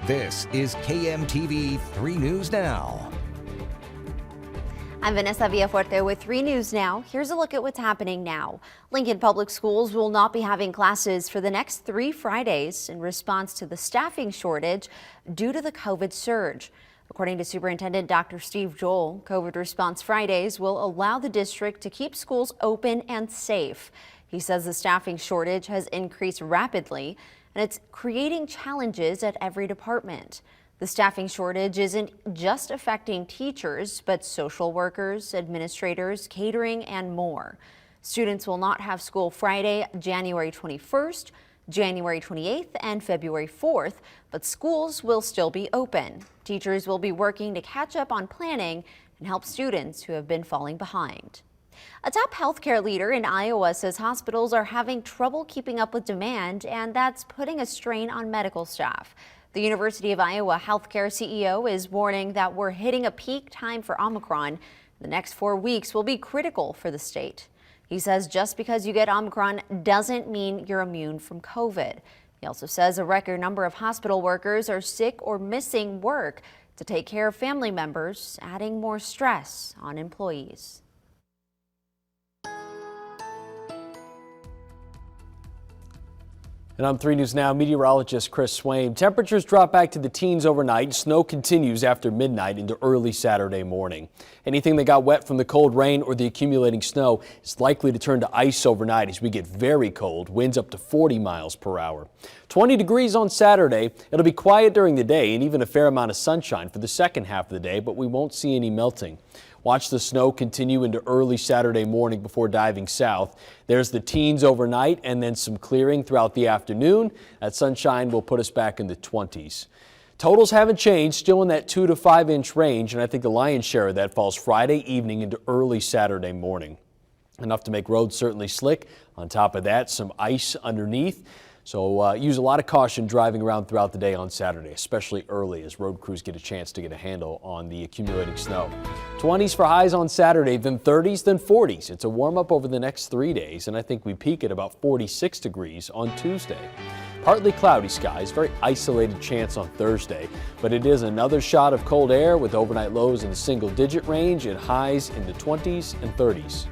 This is KMTV 3 News Now. I'm Vanessa Villafuerte with 3 News Now. Here's a look at what's happening now. Lincoln Public Schools will not be having classes for the next 3 Fridays in response to the staffing shortage due to the COVID surge. According to Superintendent Dr. Steve Joel, COVID Response Fridays will allow the district to keep schools open and safe. He says the staffing shortage has increased rapidly and it's creating challenges at every department. The staffing shortage isn't just affecting teachers, but social workers, administrators, catering, and more. Students will not have school Friday, January 21st, January 28th, and February 4th, but schools will still be open. Teachers will be working to catch up on planning and help students who have been falling behind. A top healthcare leader in Iowa says hospitals are having trouble keeping up with demand, and that's putting a strain on medical staff. The University of Iowa healthcare CEO is warning that we're hitting a peak time for Omicron. The next 4 weeks will be critical for the state. He says just because you get Omicron doesn't mean you're immune from COVID. He also says a record number of hospital workers are sick or missing work to take care of family members, adding more stress on employees. And I'm 3 News Now meteorologist Chris Swain. Temperatures drop back to the teens overnight. Snow continues after midnight into early Saturday morning. Anything that got wet from the cold rain or the accumulating snow is likely to turn to ice overnight as we get very cold, winds up to 40 miles per hour. 20 degrees on Saturday. It'll be quiet during the day and even a fair amount of sunshine for the second half of the day, but we won't see any melting. Watch the snow continue into early Saturday morning before diving south. There's the teens overnight and then some clearing throughout the afternoon. That sunshine will put us back in the 20s. Totals haven't changed, still in that 2 to 5 inch range, and I think the lion's share of that falls Friday evening into early Saturday morning. Enough to make roads certainly slick. On top of that, some ice underneath. So use a lot of caution driving around throughout the day on Saturday, especially early as road crews get a chance to get a handle on the accumulating snow. 20s for highs on Saturday, then 30s, then 40s. It's a warm up over the next 3 days, and I think we peak at about 46 degrees on Tuesday. Partly cloudy skies, very isolated chance on Thursday, but it is another shot of cold air with overnight lows in the single-digit range and highs in the 20s and 30s.